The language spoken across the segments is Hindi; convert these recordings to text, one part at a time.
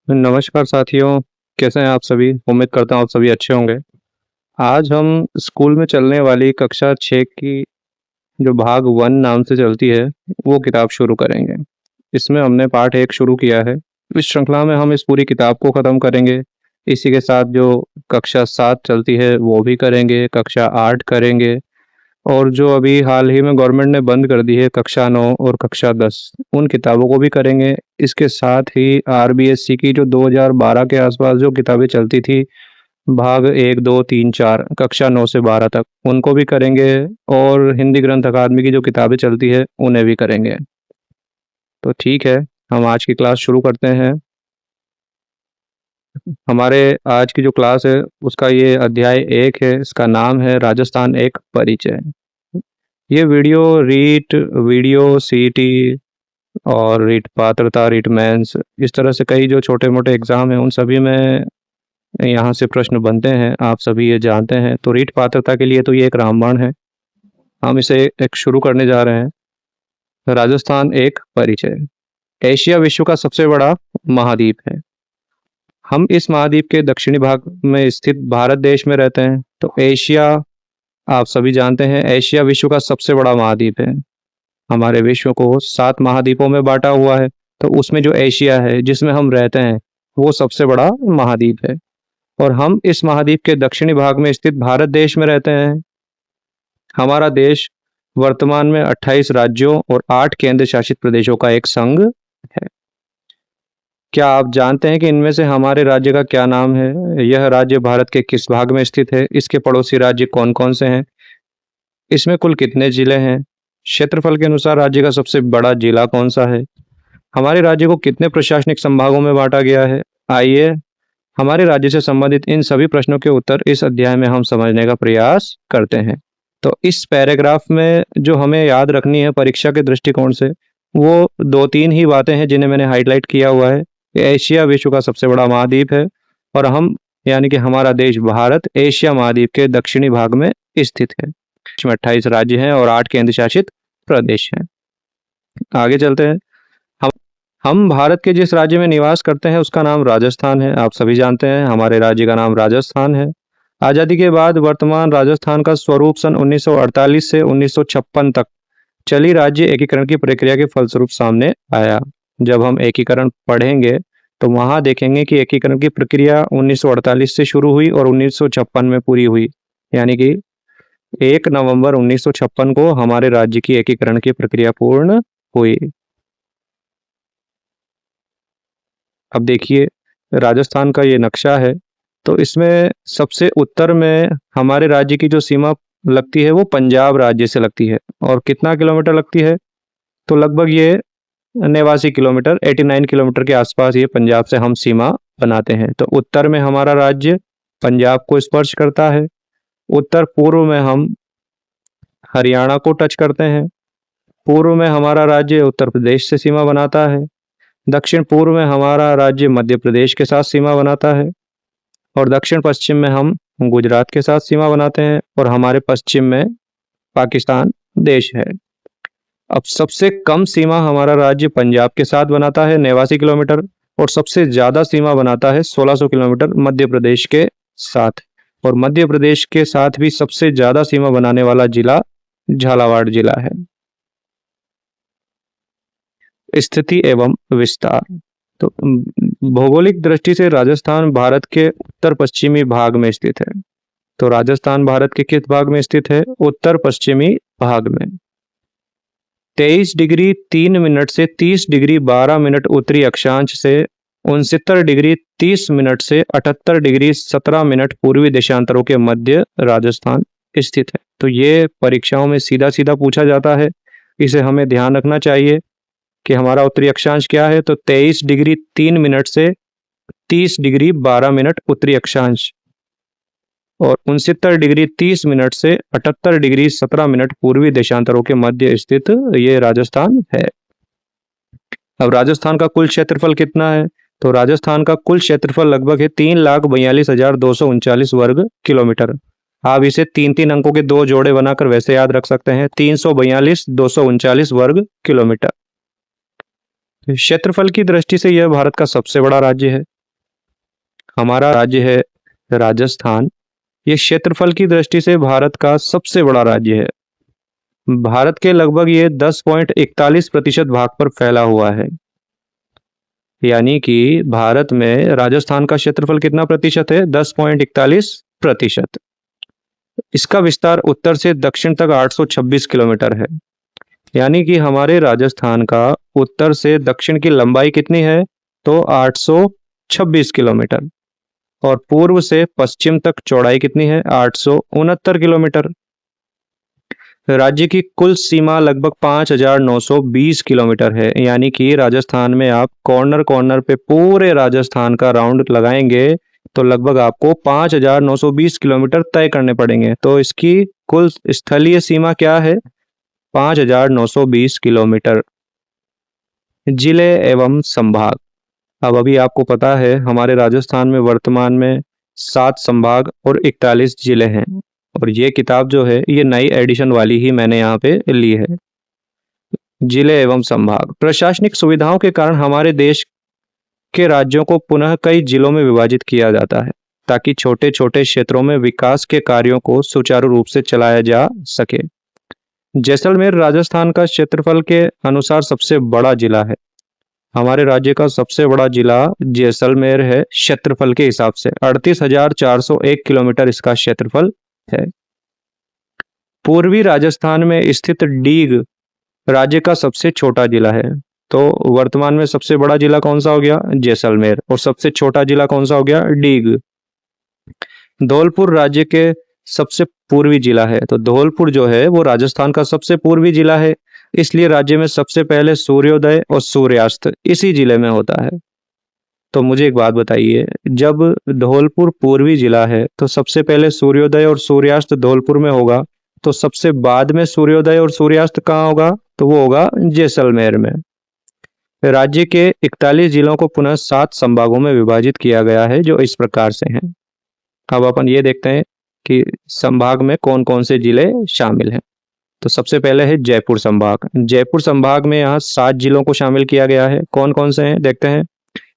नमस्कार साथियों, कैसे हैं आप सभी? उम्मीद करता हूँ आप सभी अच्छे होंगे। आज हम स्कूल में चलने वाली कक्षा 6 की जो भाग 1 नाम से चलती है, वो किताब शुरू करेंगे। इसमें हमने पार्ट 1 शुरू किया है। इस श्रृंखला में हम इस पूरी किताब को ख़त्म करेंगे। इसी के साथ जो कक्षा 7 चलती है, वो भी करेंगे, कक्षा 8 करेंगे और जो अभी हाल ही में गवर्नमेंट ने बंद कर दी है कक्षा 9 और कक्षा 10 उन किताबों को भी करेंगे। इसके साथ ही आरबीएससी की जो 2012 के आसपास जो किताबें चलती थी भाग 1, 2, 3, 4 कक्षा 9 से 12 तक उनको भी करेंगे और हिंदी ग्रंथ अकादमी की जो किताबें चलती है उन्हें भी करेंगे। तो ठीक है, हम आज की क्लास शुरू करते हैं। हमारे आज की जो क्लास है उसका ये अध्याय 1 है। इसका नाम है राजस्थान एक परिचय। ये वीडियो सीईटी और रीट पात्रता, रीट मेंस, इस तरह से कई जो छोटे मोटे एग्जाम हैं उन सभी में यहाँ से प्रश्न बनते हैं, आप सभी ये जानते हैं। तो रीट पात्रता के लिए तो ये एक रामबाण है। हम इसे एक शुरू करने जा रहे हैं। राजस्थान एक परिचय। एशिया विश्व का सबसे बड़ा महाद्वीप है। हम इस महाद्वीप के दक्षिणी भाग में स्थित भारत देश में रहते हैं। तो एशिया, आप सभी जानते हैं, एशिया विश्व का सबसे बड़ा महाद्वीप है। हमारे विश्व को 7 महाद्वीपों में बांटा हुआ है। तो उसमें जो एशिया है जिसमें हम रहते हैं वो सबसे बड़ा महाद्वीप है और हम इस महाद्वीप के दक्षिणी भाग में स्थित भारत देश में रहते हैं। हमारा देश वर्तमान में 28 राज्यों और 8 केंद्र शासित प्रदेशों का एक संघ है। क्या आप जानते हैं कि इनमें से हमारे राज्य का क्या नाम है? यह राज्य भारत के किस भाग में स्थित है? इसके पड़ोसी राज्य कौन कौन से हैं? इसमें कुल कितने जिले हैं? क्षेत्रफल के अनुसार राज्य का सबसे बड़ा जिला कौन सा है? हमारे राज्य को कितने प्रशासनिक संभागों में बांटा गया है? आइए हमारे राज्य से संबंधित इन सभी प्रश्नों के उत्तर इस अध्याय में हम समझने का प्रयास करते हैं। तो इस पैराग्राफ में जो हमें याद रखनी है परीक्षा के दृष्टिकोण से, वो 2-3 ही बातें हैं जिन्हें मैंने हाईलाइट किया हुआ है। एशिया विश्व का सबसे बड़ा महाद्वीप है और हम यानी कि हमारा देश भारत एशिया महाद्वीप के दक्षिणी भाग में स्थित है। इसमें 28 राज्य हैं और 8 केंद्र शासित प्रदेश हैं। आगे चलते हैं। हम भारत के जिस राज्य में निवास करते हैं उसका नाम राजस्थान है। आप सभी जानते हैं हमारे राज्य का नाम राजस्थान है। आज़ादी के बाद वर्तमान राजस्थान का स्वरूप सन 1948 से 1956 तक चली राज्य एकीकरण की प्रक्रिया के फलस्वरूप सामने आया। जब हम एकीकरण पढ़ेंगे तो वहां देखेंगे कि एकीकरण की प्रक्रिया 1948 से शुरू हुई और 1956 में पूरी हुई, यानी कि 1 नवंबर 1956 को हमारे राज्य की एकीकरण की प्रक्रिया पूर्ण हुई। अब देखिए राजस्थान का ये नक्शा है। तो इसमें सबसे उत्तर में हमारे राज्य की जो सीमा लगती है वो पंजाब राज्य से लगती है और कितना किलोमीटर लगती है? तो लगभग ये 89 किलोमीटर, 89 किलोमीटर के आसपास ये पंजाब से हम सीमा बनाते हैं। तो उत्तर में हमारा राज्य पंजाब को स्पर्श करता है। उत्तर पूर्व में हम हरियाणा को टच करते हैं। पूर्व में हमारा राज्य उत्तर प्रदेश से सीमा बनाता है। दक्षिण पूर्व में हमारा राज्य मध्य प्रदेश के साथ सीमा बनाता है और दक्षिण पश्चिम में हम गुजरात के साथ सीमा बनाते हैं और हमारे पश्चिम में पाकिस्तान देश है। अब सबसे कम सीमा हमारा राज्य पंजाब के साथ बनाता है 89 किलोमीटर और सबसे ज्यादा सीमा बनाता है 1600 किलोमीटर मध्य प्रदेश के साथ। और मध्य प्रदेश के साथ भी सबसे ज्यादा सीमा बनाने वाला जिला झालावाड़ जिला है। स्थिति एवं विस्तार। तो भौगोलिक दृष्टि से राजस्थान भारत के उत्तर पश्चिमी भाग में स्थित है। तो राजस्थान भारत के किस भाग में स्थित है? उत्तर पश्चिमी भाग में। 23 डिग्री 3 मिनट से 30 डिग्री 12 मिनट उत्तरी अक्षांश से 69 डिग्री 30 मिनट से 78 डिग्री 17 मिनट पूर्वी देशांतरों के मध्य राजस्थान स्थित है। तो ये परीक्षाओं में सीधा सीधा पूछा जाता है, इसे हमें ध्यान रखना चाहिए कि हमारा उत्तरी अक्षांश क्या है। तो 23 डिग्री 3 मिनट से 30 डिग्री 12 मिनट उत्तरी अक्षांश और 69 डिग्री 30 मिनट से 78 डिग्री 17 मिनट पूर्वी देशांतरों के मध्य स्थित ये राजस्थान है। अब राजस्थान का कुल क्षेत्रफल कितना है? तो राजस्थान का कुल क्षेत्रफल लगभग है 3,42,239 वर्ग किलोमीटर। आप इसे 3-3 अंकों के 2 जोड़े बनाकर वैसे याद रख सकते हैं, 342,239 वर्ग किलोमीटर। क्षेत्रफल की दृष्टि से यह भारत का सबसे बड़ा राज्य है। हमारा राज्य है राजस्थान। ये क्षेत्रफल की दृष्टि से भारत का सबसे बड़ा राज्य है। भारत के लगभग ये 10.41% भाग पर फैला हुआ है। यानी कि भारत में राजस्थान का क्षेत्रफल कितना प्रतिशत है? 10.41%। इसका विस्तार उत्तर से दक्षिण तक 826 किलोमीटर है। यानी कि हमारे राजस्थान का उत्तर से दक्षिण की लंबाई कितनी है? तो 826 किलोमीटर। और पूर्व से पश्चिम तक चौड़ाई कितनी है? 869 किलोमीटर। राज्य की कुल सीमा लगभग 5,920 किलोमीटर है। यानी कि राजस्थान में आप कॉर्नर कॉर्नर पे पूरे राजस्थान का राउंड लगाएंगे तो लगभग आपको 5,920 किलोमीटर तय करने पड़ेंगे। तो इसकी कुल स्थलीय सीमा क्या है? 5,920 किलोमीटर। जिले एवं संभाग। अब अभी आपको पता है हमारे राजस्थान में वर्तमान में 7 संभाग और 41 जिले हैं। और ये किताब जो है ये नई एडिशन वाली ही मैंने यहाँ पे ली है। जिले एवं संभाग। प्रशासनिक सुविधाओं के कारण हमारे देश के राज्यों को पुनः कई जिलों में विभाजित किया जाता है ताकि छोटे छोटे क्षेत्रों में विकास के कार्यों को सुचारू रूप से चलाया जा सके। जैसलमेर राजस्थान का क्षेत्रफल के अनुसार सबसे बड़ा जिला है। हमारे राज्य का सबसे बड़ा जिला जैसलमेर है क्षेत्रफल के हिसाब से। 38,401 किलोमीटर इसका क्षेत्रफल है। पूर्वी राजस्थान में स्थित डीग राज्य का सबसे छोटा जिला है। तो वर्तमान में सबसे बड़ा जिला कौन सा हो गया? जैसलमेर। और सबसे छोटा जिला कौन सा हो गया? डीग। धौलपुर राज्य के सबसे पूर्वी जिला है। तो धौलपुर जो है वो राजस्थान का सबसे पूर्वी जिला है। इसलिए राज्य में सबसे पहले सूर्योदय और सूर्यास्त इसी जिले में होता है। तो मुझे एक बात बताइए, जब धौलपुर पूर्वी जिला है तो सबसे पहले सूर्योदय और सूर्यास्त धौलपुर में होगा, तो सबसे बाद में सूर्योदय और सूर्यास्त कहाँ होगा? तो वो होगा जैसलमेर में। राज्य के 41 जिलों को पुनः 7 संभागों में विभाजित किया गया है जो इस प्रकार से हैं। अब अपन ये देखते हैं कि संभाग में कौन कौन से जिले शामिल हैं। तो सबसे पहले है जयपुर संभाग। जयपुर संभाग में यहाँ 7 जिलों को शामिल किया गया है। कौन कौन से हैं देखते हैं।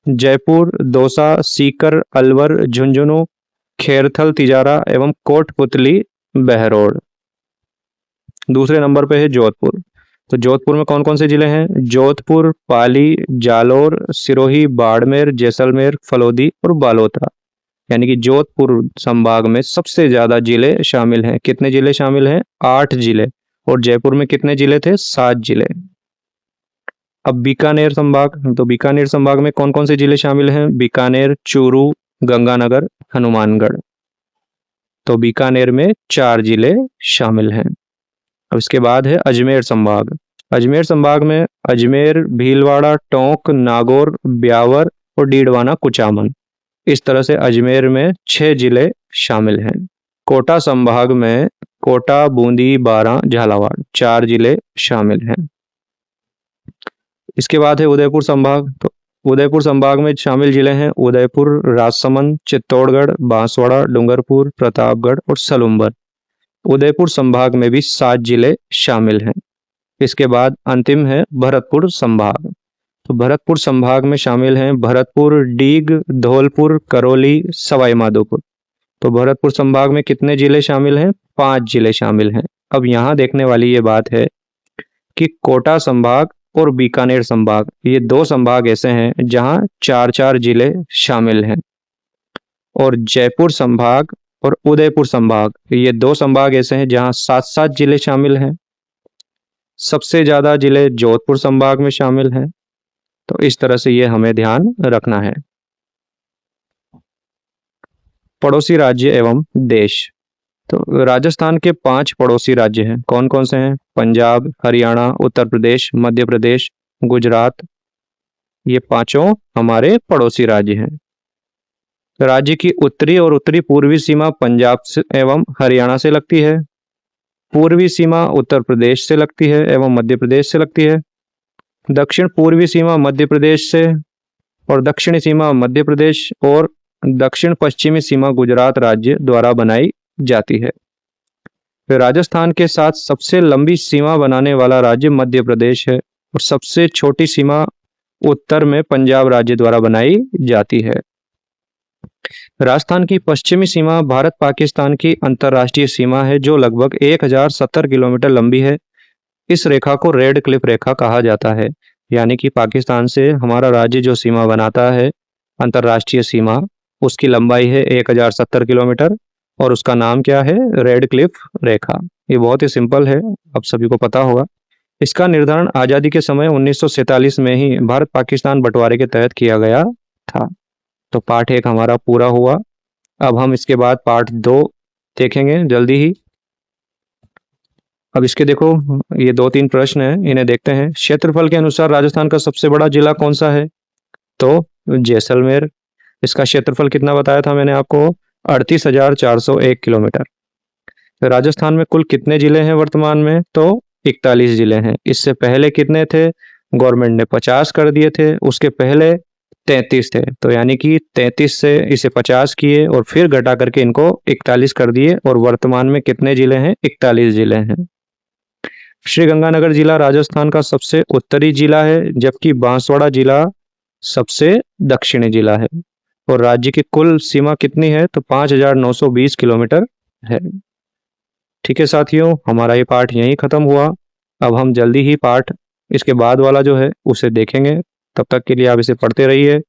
जयपुर, दौसा, सीकर, अलवर, झुंझुनू, खेरथल, तिजारा एवं कोटपुतली, बहरोड। दूसरे नंबर पे है जोधपुर। तो जोधपुर में कौन कौन से जिले हैं? जोधपुर, पाली, जालोर, सिरोही, बाड़मेर, जैसलमेर, फलोदी और बालोतरा। यानी कि जोधपुर संभाग में सबसे ज्यादा जिले शामिल हैं। कितने जिले शामिल हैं? 8 जिले। और जयपुर में कितने जिले थे? 7 जिले। अब बीकानेर संभाग। तो बीकानेर संभाग में कौन कौन से जिले शामिल हैं? बीकानेर, चूरू, गंगानगर, हनुमानगढ़। तो बीकानेर में 4 जिले शामिल हैं। अब इसके बाद है अजमेर संभाग। अजमेर संभाग में अजमेर, भीलवाड़ा, टोंक, नागौर, ब्यावर और डीडवाना, कुचामन। इस तरह से अजमेर में 6 जिले शामिल हैं। कोटा संभाग में कोटा, बूंदी, बारां, झालावाड़ 4 जिले शामिल हैं। इसके बाद है उदयपुर संभाग। तो उदयपुर संभाग में शामिल जिले हैं उदयपुर, राजसमंद, चित्तौड़गढ़, बांसवाड़ा, डूंगरपुर, प्रतापगढ़ और सलूम्बर। उदयपुर संभाग में भी 7 जिले शामिल हैं। इसके बाद अंतिम है भरतपुर संभाग। तो भरतपुर संभाग में शामिल हैं भरतपुर, डीग, धौलपुर, करौली, सवाई माधोपुर। तो भरतपुर संभाग में कितने जिले शामिल हैं? 5 जिले शामिल हैं। अब यहाँ देखने वाली ये बात है कि कोटा संभाग और बीकानेर संभाग, ये 2 संभाग ऐसे हैं जहाँ 4-4 जिले शामिल हैं। और जयपुर संभाग और उदयपुर संभाग, ये 2 संभाग ऐसे हैं जहाँ 7-7 जिले शामिल हैं। सबसे ज्यादा जिले जोधपुर संभाग में शामिल हैं। तो इस तरह से ये हमें ध्यान रखना है। पड़ोसी राज्य एवं देश। तो राजस्थान के 5 पड़ोसी राज्य हैं। कौन कौन से हैं? पंजाब, हरियाणा, उत्तर प्रदेश, मध्य प्रदेश, गुजरात। ये 5 हमारे पड़ोसी राज्य हैं। राज्य की उत्तरी और उत्तरी पूर्वी सीमा पंजाब से एवं हरियाणा से लगती है। पूर्वी सीमा उत्तर प्रदेश से लगती है एवं मध्य प्रदेश से लगती है। दक्षिण पूर्वी सीमा मध्य प्रदेश से और दक्षिणी सीमा मध्य प्रदेश और दक्षिण पश्चिमी सीमा गुजरात राज्य द्वारा बनाई जाती है। राजस्थान के साथ सबसे लंबी सीमा बनाने वाला राज्य मध्य प्रदेश है और सबसे छोटी सीमा उत्तर में पंजाब राज्य द्वारा बनाई जाती है। राजस्थान की पश्चिमी सीमा भारत पाकिस्तान की अंतर्राष्ट्रीय सीमा है जो लगभग 1070 किलोमीटर लंबी है। इस रेखा को रेड क्लिफ रेखा कहा जाता है। यानी कि पाकिस्तान से हमारा राज्य जो सीमा बनाता है, अंतर्राष्ट्रीय सीमा, उसकी लंबाई है 1070 किलोमीटर और उसका नाम क्या है? रेड क्लिफ रेखा। ये बहुत ही सिंपल है, आप सभी को पता होगा। इसका निर्धारण आज़ादी के समय 1947 में ही भारत पाकिस्तान बंटवारे के तहत किया गया था। तो पार्ट 1 हमारा पूरा हुआ। अब हम इसके बाद पार्ट 2 देखेंगे जल्दी ही। अब इसके देखो, ये 2-3 प्रश्न हैं, इन्हें देखते हैं। क्षेत्रफल के अनुसार राजस्थान का सबसे बड़ा जिला कौन सा है? तो जैसलमेर। इसका क्षेत्रफल कितना बताया था मैंने आपको? 38,401 किलोमीटर। राजस्थान में कुल कितने जिले हैं वर्तमान में? तो 41 जिले हैं। इससे पहले कितने थे? गवर्नमेंट ने 50 कर दिए थे, उसके पहले 33 थे। तो यानी कि 33 से इसे 50 किए और फिर घटा करके इनको 41 कर दिए और वर्तमान में कितने जिले हैं? 41 जिले हैं। श्रीगंगानगर जिला राजस्थान का सबसे उत्तरी जिला है, जबकि बांसवाड़ा जिला सबसे दक्षिणी जिला है। और राज्य की कुल सीमा कितनी है? तो 5,920 किलोमीटर है। ठीक है साथियों, हमारा ये पार्ट यहीं खत्म हुआ। अब हम जल्दी ही पार्ट इसके बाद वाला जो है उसे देखेंगे। तब तक के लिए आप इसे पढ़ते रहिए।